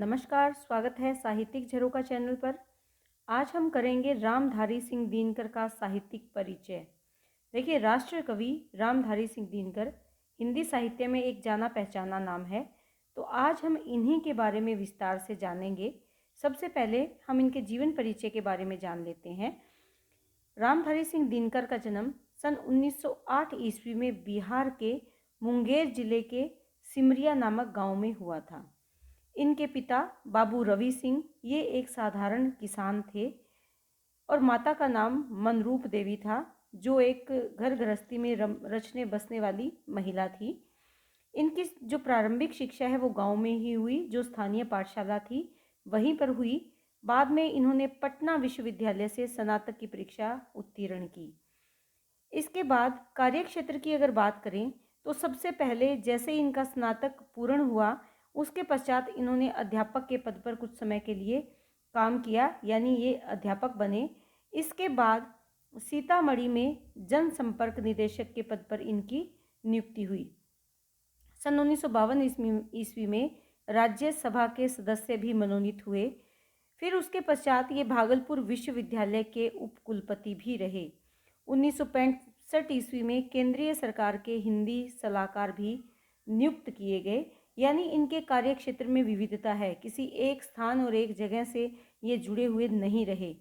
नमस्कार, स्वागत है साहित्यिक झरोखा चैनल पर। आज हम करेंगे रामधारी सिंह दिनकर का साहित्यिक परिचय। देखिए, राष्ट्र कवि रामधारी सिंह दिनकर हिंदी साहित्य में एक जाना पहचाना नाम है। तो आज हम इन्हीं के बारे में विस्तार से जानेंगे। सबसे पहले हम इनके जीवन परिचय के बारे में जान लेते हैं। रामधारी सिंह दिनकर का जन्म सन 1908 ईस्वी में बिहार के मुंगेर जिले के सिमरिया नामक गांव में हुआ था। इनके पिता बाबू रवि सिंह ये एक साधारण किसान थे और माता का नाम मनरूप देवी था, जो एक घर गृहस्थी में रचने बसने वाली महिला थी। इनकी जो प्रारंभिक शिक्षा है वो गांव में ही हुई, जो स्थानीय पाठशाला थी वहीं पर हुई। बाद में इन्होंने पटना विश्वविद्यालय से स्नातक की परीक्षा उत्तीर्ण की। इसके बाद कार्यक्षेत्र की अगर बात करें तो सबसे पहले जैसे इनका स्नातक पूर्ण हुआ, उसके पश्चात इन्होंने अध्यापक के पद पर कुछ समय के लिए काम किया, यानी ये अध्यापक बने। इसके बाद सीतामढ़ी में जनसंपर्क निदेशक के पद पर इनकी नियुक्ति हुई। सन 1952 ईस्वी में राज्यसभा के सदस्य भी मनोनीत हुए। फिर उसके पश्चात ये भागलपुर विश्वविद्यालय के उपकुलपति भी रहे। 1965 ईस्वी में केंद्रीय सरकार के हिंदी सलाहकार भी नियुक्त किए गए। यानी इनके कार्य क्षेत्र में विविधता है, किसी एक स्थान और एक जगह से ये जुड़े हुए नहीं रहे।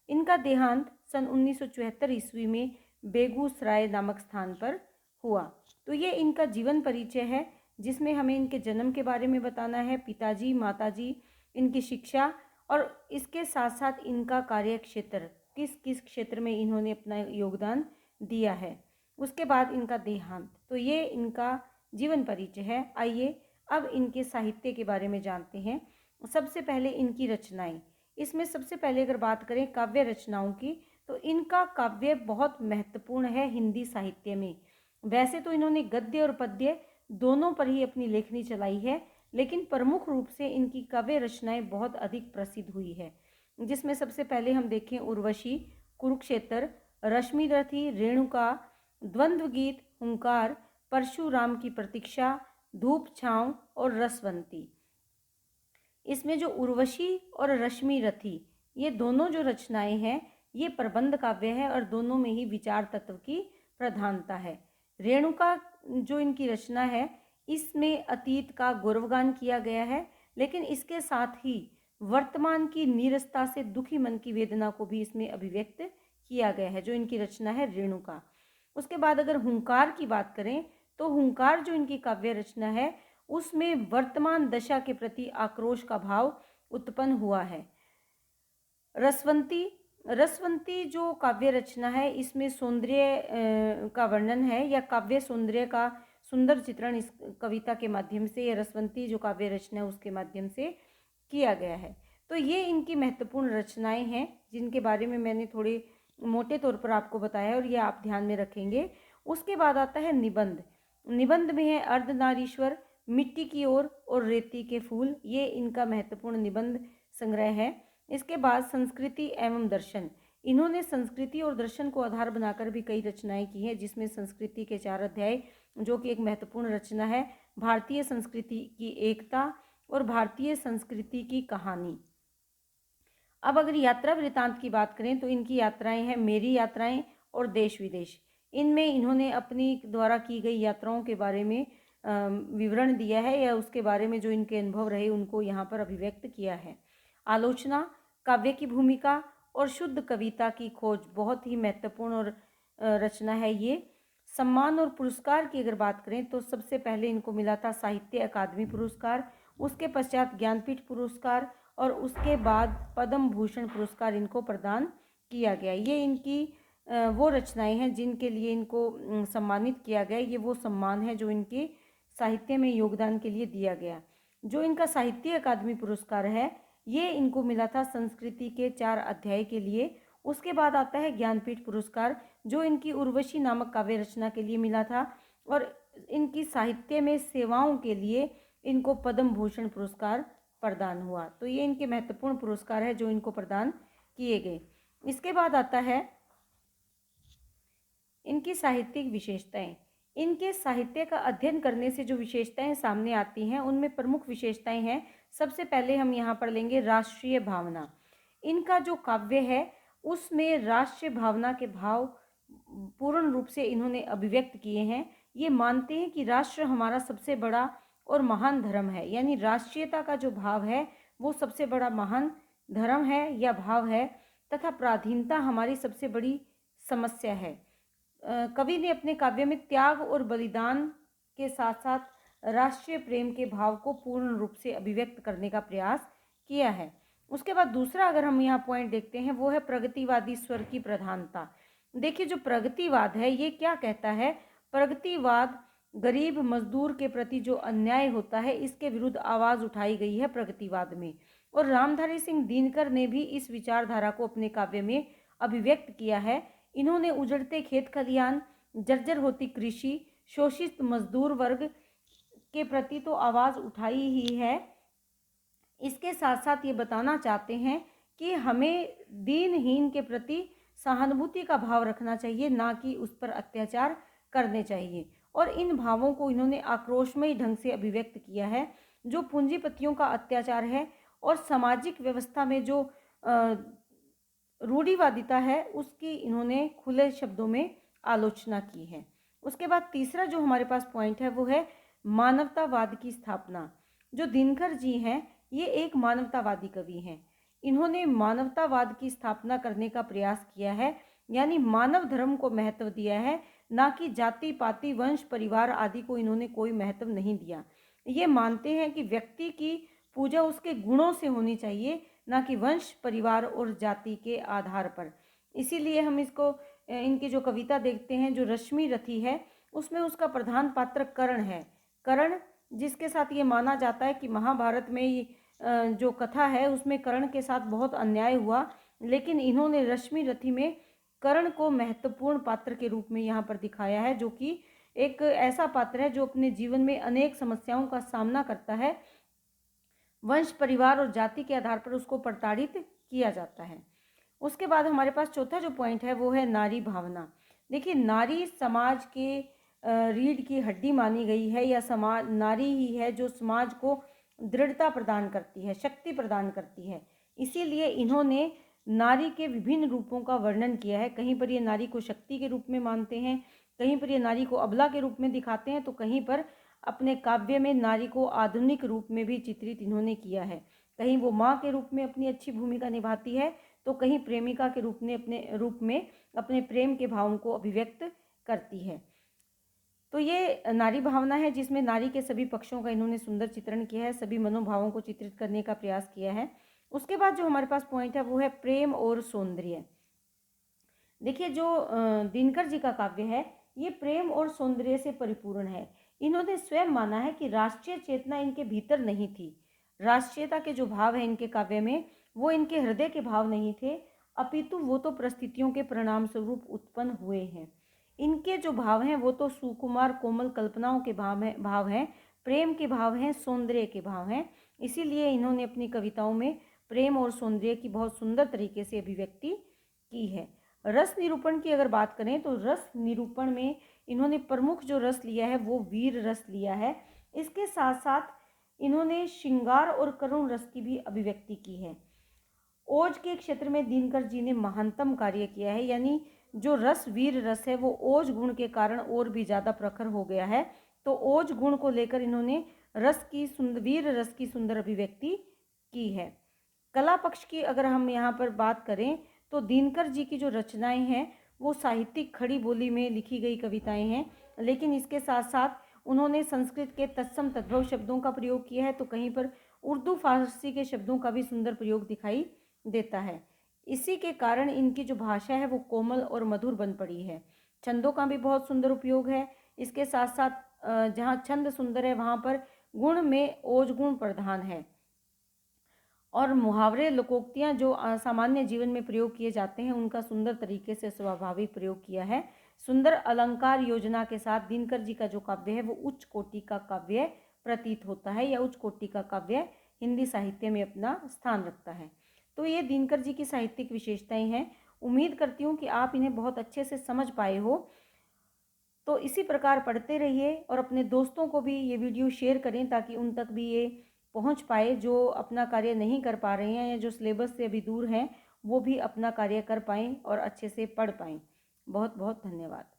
इनका देहांत सन 1974 ईस्वी में बेगूसराय नामक स्थान पर हुआ। तो ये इनका जीवन परिचय है, जिसमें हमें इनके जन्म के बारे में बताना है, पिताजी माताजी, इनकी शिक्षा और इसके साथ साथ इनका कार्य क्षेत्र, किस किस क्षेत्र में इन्होंने अपना योगदान दिया है। उसके बाद इनका देहांत। तो ये इनका जीवन परिचय है। आइए अब इनके साहित्य के बारे में जानते हैं। सबसे पहले इनकी रचनाएं। इसमें सबसे पहले अगर बात करें काव्य रचनाओं की, तो इनका काव्य बहुत महत्वपूर्ण है हिंदी साहित्य में। वैसे तो इन्होंने गद्य और पद्य दोनों पर ही अपनी लेखनी चलाई है, लेकिन प्रमुख रूप से इनकी काव्य रचनाएं बहुत अधिक प्रसिद्ध हुई है। जिसमें सबसे पहले हम देखें उर्वशी, कुरुक्षेत्र, रश्मिरथी, रेणुका, द्वंद्व गीत, हुंकार, परशुराम की प्रतीक्षा, धूप छांव और रसवंती। इसमें जो उर्वशी और रश्मिरथी ये दोनों जो रचनाएं हैं, ये प्रबंध काव्य है और दोनों में ही विचार तत्व की प्रधानता है। रेणुका जो इनकी रचना है, इसमें अतीत का गौरवगान किया गया है, लेकिन इसके साथ ही वर्तमान की नीरसता से दुखी मन की वेदना को भी इसमें अभिव्यक्त किया गया है, जो इनकी रचना है रेणुका। उसके बाद अगर हुंकार की बात करें, तो हुंकार जो इनकी काव्य रचना है, उसमें वर्तमान दशा के प्रति आक्रोश का भाव उत्पन्न हुआ है। रसवंती जो काव्य रचना है, इसमें सौंदर्य का वर्णन है या काव्य सौंदर्य का सुंदर चित्रण इस कविता के माध्यम से या रसवंती जो काव्य रचना है उसके माध्यम से किया गया है। तो ये इनकी महत्वपूर्ण रचनाएं हैं, जिनके बारे में मैंने थोड़े मोटे तौर पर आपको बताया और ये आप ध्यान में रखेंगे। उसके बाद आता है निबंध। निबंध में है अर्धनारीश्वर, मिट्टी की ओर और रेती के फूल। ये इनका महत्वपूर्ण निबंध संग्रह है। इसके बाद संस्कृति एवं दर्शन। इन्होंने संस्कृति और दर्शन को आधार बनाकर भी कई रचनाएं की हैं, जिसमें संस्कृति के 4 अध्याय, जो कि एक महत्वपूर्ण रचना है, भारतीय संस्कृति की एकता और भारतीय संस्कृति की कहानी। अब अगर यात्रा वृतांत की बात करें, तो इनकी यात्राएं हैं मेरी यात्राएं और देश विदेश। इनमें इन्होंने अपनी द्वारा की गई यात्राओं के बारे में विवरण दिया है या उसके बारे में जो इनके अनुभव रहे उनको यहाँ पर अभिव्यक्त किया है। आलोचना, काव्य की भूमिका और शुद्ध कविता की खोज बहुत ही महत्वपूर्ण और रचना है ये। सम्मान और पुरस्कार की अगर बात करें, तो सबसे पहले इनको मिला था साहित्य अकादमी पुरस्कार, उसके पश्चात ज्ञानपीठ पुरस्कार और उसके बाद पद्म भूषण पुरस्कार इनको प्रदान किया गया। ये इनकी वो रचनाएं हैं जिनके लिए इनको सम्मानित किया गया। ये वो सम्मान है जो इनके साहित्य में योगदान के लिए दिया गया। जो इनका साहित्य अकादमी पुरस्कार है, ये इनको मिला था संस्कृति के 4 अध्याय के लिए। उसके बाद आता है ज्ञानपीठ पुरस्कार, जो इनकी उर्वशी नामक काव्य रचना के लिए मिला था, और इनकी साहित्य में सेवाओं के लिए इनको पद्म भूषण पुरस्कार प्रदान हुआ। तो ये इनके महत्वपूर्ण पुरस्कार है जो इनको प्रदान किए गए। इसके बाद आता है इनकी साहित्यिक विशेषताएं। इनके साहित्य का अध्ययन करने से जो विशेषताएं सामने आती हैं, उनमें प्रमुख विशेषताएं हैं सबसे पहले हम यहाँ पर लेंगे राष्ट्रीय भावना। इनका जो काव्य है उसमें राष्ट्रीय भावना के भाव पूर्ण रूप से इन्होंने अभिव्यक्त किए हैं। ये मानते हैं कि राष्ट्र हमारा सबसे बड़ा और महान धर्म है, यानी राष्ट्रीयता का जो भाव है वो सबसे बड़ा महान धर्म है या भाव है, तथा पराधीनता हमारी सबसे बड़ी समस्या है। कवि ने अपने काव्य में त्याग और बलिदान के साथ साथ राष्ट्रीय प्रेम के भाव को पूर्ण रूप से अभिव्यक्त करने का प्रयास किया है। उसके बाद दूसरा अगर हम यहाँ पॉइंट देखते हैं वो है प्रगतिवादी स्वर की प्रधानता। देखिए जो प्रगतिवाद है ये क्या कहता है, प्रगतिवाद गरीब मजदूर के प्रति जो अन्याय होता है इसके विरुद्ध आवाज़ उठाई गई है प्रगतिवाद में, और रामधारी सिंह दिनकर ने भी इस विचारधारा को अपने काव्य में अभिव्यक्त किया है। इन्होंने उजड़ते खेत खलिहान, जर्जर होती कृषि, शोषित मजदूर वर्ग के प्रति तो आवाज़ उठाई ही है, इसके साथ साथ ये बताना चाहते हैं कि हमें दीनहीन के प्रति सहानुभूति का भाव रखना चाहिए, ना कि उस पर अत्याचार करने चाहिए। और इन भावों को इन्होंने आक्रोशमयी ढंग से अभिव्यक्त किया है। जो पूंजीपतियों का अत्याचार है और सामाजिक व्यवस्था में जो रूढ़िवादिता है उसकी इन्होंने खुले शब्दों में आलोचना की है। उसके बाद तीसरा जो हमारे पास पॉइंट है वो है मानवतावाद की स्थापना। जो दिनकर जी हैं ये एक मानवतावादी कवि हैं। इन्होंने मानवतावाद की स्थापना करने का प्रयास किया है, यानी मानव धर्म को महत्व दिया है, ना कि जाति पाति वंश परिवार आदि को इन्होंने कोई महत्व नहीं दिया। ये मानते हैं कि व्यक्ति की पूजा उसके गुणों से होनी चाहिए, ना कि वंश परिवार और जाति के आधार पर। इसीलिए हम इसको इनकी जो कविता देखते हैं जो रश्मि रथी है उसमें उसका प्रधान पात्र कर्ण है। कर्ण जिसके साथ ये माना जाता है कि महाभारत में जो कथा है उसमें कर्ण के साथ बहुत अन्याय हुआ, लेकिन इन्होंने रश्मि रथी में कर्ण को महत्वपूर्ण पात्र के रूप में यहाँ पर दिखाया है, जो कि एक ऐसा पात्र है जो अपने जीवन में अनेक समस्याओं का सामना करता है। वंश परिवार और जाति के आधार पर उसको प्रताड़ित किया जाता है। उसके बाद हमारे पास चौथा जो पॉइंट है वो है नारी भावना। देखिए नारी समाज के रीढ़ की हड्डी मानी गई है, या समाज नारी ही है जो समाज को दृढ़ता प्रदान करती है, शक्ति प्रदान करती है। इसीलिए इन्होंने नारी के विभिन्न रूपों का वर्णन किया है। कहीं पर ये नारी को शक्ति के रूप में मानते हैं, कहीं पर ये नारी को अबला के रूप में दिखाते हैं, तो कहीं पर अपने काव्य में नारी को आधुनिक रूप में भी चित्रित इन्होंने किया है। कहीं वो माँ के रूप में अपनी अच्छी भूमिका निभाती है, तो कहीं प्रेमिका के रूप में अपने प्रेम के भावों को अभिव्यक्त करती है। तो ये नारी भावना है जिसमें नारी के सभी पक्षों का इन्होंने सुंदर चित्रण किया है, सभी मनोभावों को चित्रित करने का प्रयास किया है। उसके बाद जो हमारे पास पॉइंट है वो है प्रेम और सौंदर्य। देखिए जो दिनकर जी का काव्य है ये प्रेम और सौंदर्य से परिपूर्ण है। इन्होंने स्वयं माना है कि राष्ट्रीय चेतना इनके भीतर नहीं थी। राष्ट्रीयता के जो भाव है इनके काव्य में वो इनके हृदय के भाव नहीं थे, अपितु वो तो परिस्थितियों के परिणाम स्वरूप उत्पन्न हुए हैं। इनके जो भाव हैं वो तो सुकुमार कोमल कल्पनाओं के भाव हैं, प्रेम के भाव हैं, सौंदर्य के भाव हैं। इसीलिए इन्होंने अपनी कविताओं में प्रेम और सौंदर्य की बहुत सुंदर तरीके से अभिव्यक्ति की है। रस निरूपण की अगर बात करें तो रस निरूपण में इन्होंने प्रमुख जो रस लिया है वो वीर रस लिया है। इसके साथ साथ इन्होंने श्रृंगार और करुण रस की भी अभिव्यक्ति की है। ओज के क्षेत्र में दिनकर जी ने महानतम कार्य किया है, यानी जो रस वीर रस है वो ओज गुण के कारण और भी ज़्यादा प्रखर हो गया है। तो ओज गुण को लेकर इन्होंने वीर रस की सुंदर अभिव्यक्ति की है। कला पक्ष की अगर हम यहाँ पर बात करें तो दिनकर जी की जो रचनाएं हैं वो साहित्यिक खड़ी बोली में लिखी गई कविताएं हैं, लेकिन इसके साथ साथ उन्होंने संस्कृत के तत्सम तद्भव शब्दों का प्रयोग किया है, तो कहीं पर उर्दू फारसी के शब्दों का भी सुंदर प्रयोग दिखाई देता है। इसी के कारण इनकी जो भाषा है वो कोमल और मधुर बन पड़ी है। छंदों का भी बहुत सुंदर उपयोग है। इसके साथ साथ जहाँ छंद सुंदर है वहाँ पर गुण में ओज गुण प्रधान है, और मुहावरे लोकोक्तियाँ जो सामान्य जीवन में प्रयोग किए जाते हैं उनका सुंदर तरीके से स्वाभाविक प्रयोग किया है। सुंदर अलंकार योजना के साथ दिनकर जी का जो काव्य है वो उच्च कोटि का काव्य प्रतीत होता है, या उच्च कोटि का काव्य हिंदी साहित्य में अपना स्थान रखता है। तो ये दिनकर जी की साहित्यिक विशेषताएं हैं। उम्मीद करती हूँ कि आप इन्हें बहुत अच्छे से समझ पाए हो। तो इसी प्रकार पढ़ते रहिए और अपने दोस्तों को भी ये वीडियो शेयर करें ताकि उन तक भी ये पहुंच पाए, जो अपना कार्य नहीं कर पा रहे हैं या जो सिलेबस से अभी दूर हैं, वो भी अपना कार्य कर पाएँ और अच्छे से पढ़ पाएँ। बहुत बहुत धन्यवाद।